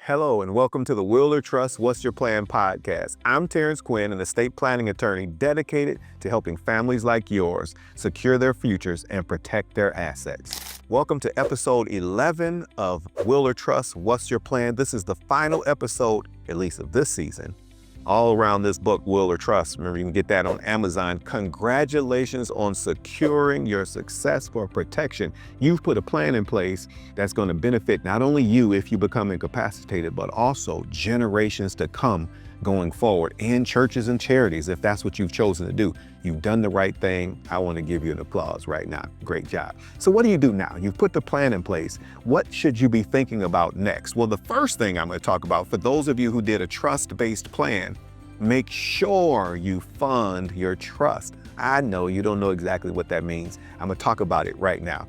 Hello and welcome to the Will or Trust What's Your Plan podcast. I'm Terence Quinn, an estate planning attorney dedicated to helping families like yours secure their futures and protect their assets. Welcome to episode 11 of Will or Trust What's Your Plan. This is the final episode, at least of this season, all around this book, Will or Trust. Remember, you can get that on Amazon. Congratulations on securing your success for protection. You've put a plan in place that's going to benefit not only you if you become incapacitated, but also generations to come going forward, and churches and charities, if that's what you've chosen to do. You've done the right thing. I want to give you an applause right now. Great job. So what do you do now? You've put the plan in place. What should you be thinking about next? Well, the first thing I'm going to talk about, for those of you who did a trust-based plan, make sure you fund your trust. I know you don't know exactly what that means. I'm going to talk about it right now.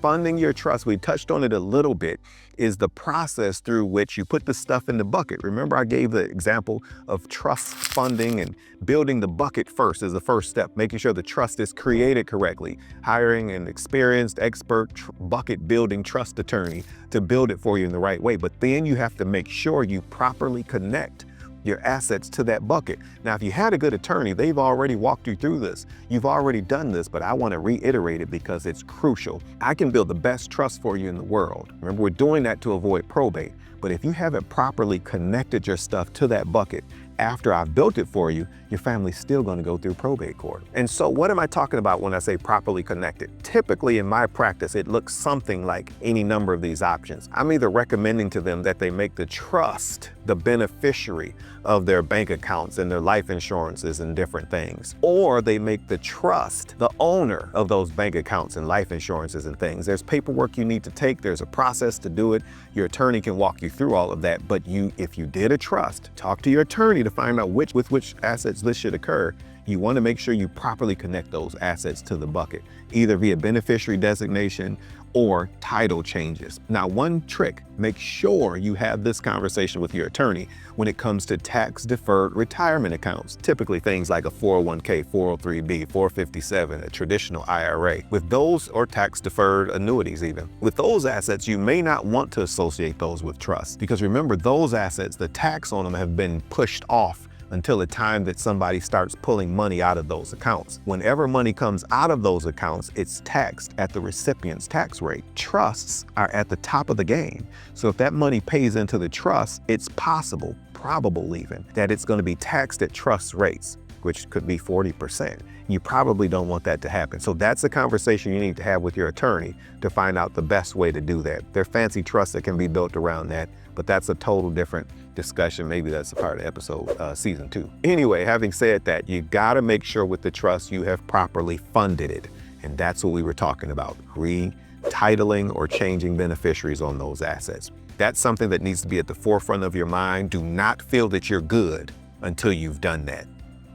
Funding your trust, we touched on it a little bit, is the process through which you put the stuff in the bucket. Remember, I gave the example of trust funding, and building the bucket first is the first step, making sure the trust is created correctly, hiring an experienced expert bucket building trust attorney to build it for you in the right way. But then you have to make sure you properly connect your assets to that bucket. Now, if you had a good attorney, they've already walked you through this. You've already done this, but I want to reiterate it because it's crucial. I can build the best trust for you in the world. Remember, we're doing that to avoid probate. But if you haven't properly connected your stuff to that bucket, after I've built it for you, your family's still going to go through probate court. And so what am I talking about when I say properly connected? Typically in my practice, it looks something like any number of these options. I'm either recommending to them that they make the trust the beneficiary of their bank accounts and their life insurances and different things, or they make the trust the owner of those bank accounts and life insurances and things. There's paperwork you need to take. There's a process to do it. Your attorney can walk you through all of that. But if you did a trust, talk to your attorney to find out with which assets this should occur. You want to make sure you properly connect those assets to the bucket, either via beneficiary designation or title changes. Now, one trick, make sure you have this conversation with your attorney when it comes to tax-deferred retirement accounts, typically things like a 401k, 403b, 457, a traditional IRA. With those, or tax-deferred annuities even. With those assets, you may not want to associate those with trust, because remember, those assets, the tax on them have been pushed off until the time that somebody starts pulling money out of those accounts. Whenever money comes out of those accounts, it's taxed at the recipient's tax rate. Trusts are at the top of the game. So if that money pays into the trust, it's possible, probable even, that it's going to be taxed at trust rates, which could be 40%. You probably don't want that to happen. So that's a conversation you need to have with your attorney to find out the best way to do that. There are fancy trusts that can be built around that, but that's a total different discussion. Maybe that's a part of episode season 2. Anyway, having said that, you gotta make sure with the trust you have properly funded it. And that's what we were talking about, retitling or changing beneficiaries on those assets. That's something that needs to be at the forefront of your mind. Do not feel that you're good until you've done that.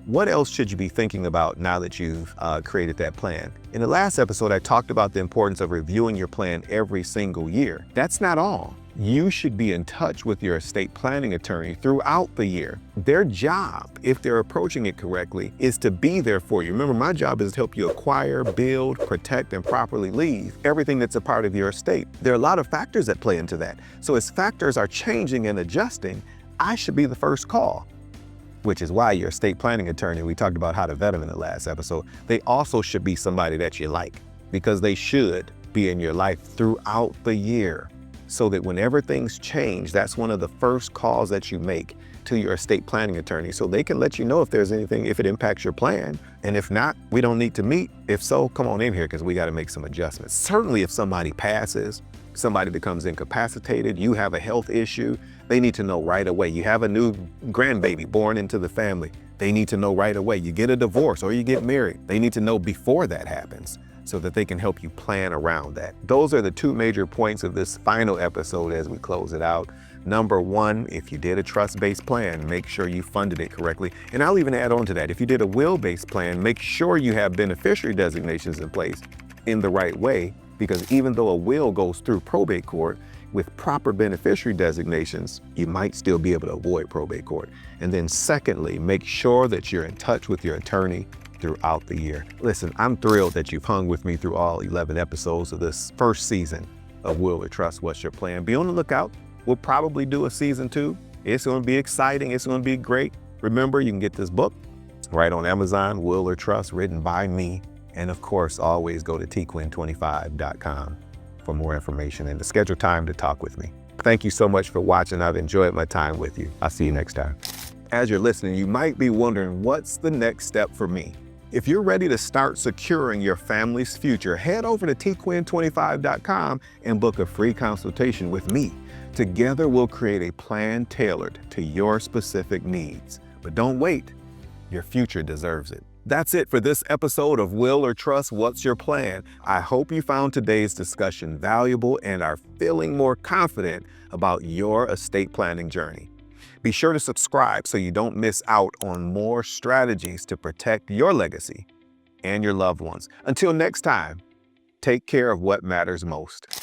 What else should you be thinking about now that you've created that plan? In the last episode, I talked about the importance of reviewing your plan every single year. That's not all. You should be in touch with your estate planning attorney throughout the year. Their job, if they're approaching it correctly, is to be there for you. Remember, my job is to help you acquire, build, protect, and properly leave everything that's a part of your estate. There are a lot of factors that play into that. So as factors are changing and adjusting, I should be the first call. Which is why your estate planning attorney, we talked about how to vet them in the last episode, they also should be somebody that you like, because they should be in your life throughout the year, so that whenever things change, that's one of the first calls that you make to your estate planning attorney, so they can let you know if there's anything, if it impacts your plan. And if not, we don't need to meet. If so, come on in here, because we got to make some adjustments. Certainly if somebody passes, somebody becomes incapacitated, you have a health issue, they need to know right away. You have a new grandbaby born into the family, they need to know right away. You get a divorce or you get married, they need to know before that happens, so that they can help you plan around that. Those are the two major points of this final episode as we close it out. Number one, if you did a trust-based plan, make sure you funded it correctly. And I'll even add on to that, if you did a will-based plan, make sure you have beneficiary designations in place in the right way, because even though a will goes through probate court, with proper beneficiary designations, you might still be able to avoid probate court. And then secondly, make sure that you're in touch with your attorney throughout the year. Listen, I'm thrilled that you've hung with me through all 11 episodes of this first season of Will or Trust What's Your Plan. Be on the lookout We'll probably do a season 2. It's going to be exciting. It's going to be great. Remember, you can get this book right on Amazon, Will or Trust, written by me. And of course, always go to tquinn25.com for more information and to schedule time to talk with me. Thank you so much for watching. I've enjoyed my time with you. I'll see you next time. As you're listening, you might be wondering, what's the next step for me? If you're ready to start securing your family's future, head over to tquinn25.com and book a free consultation with me. Together, we'll create a plan tailored to your specific needs. But don't wait. Your future deserves it. That's it for this episode of Will or Trust, What's Your Plan? I hope you found today's discussion valuable and are feeling more confident about your estate planning journey. Be sure to subscribe so you don't miss out on more strategies to protect your legacy and your loved ones. Until next time, take care of what matters most.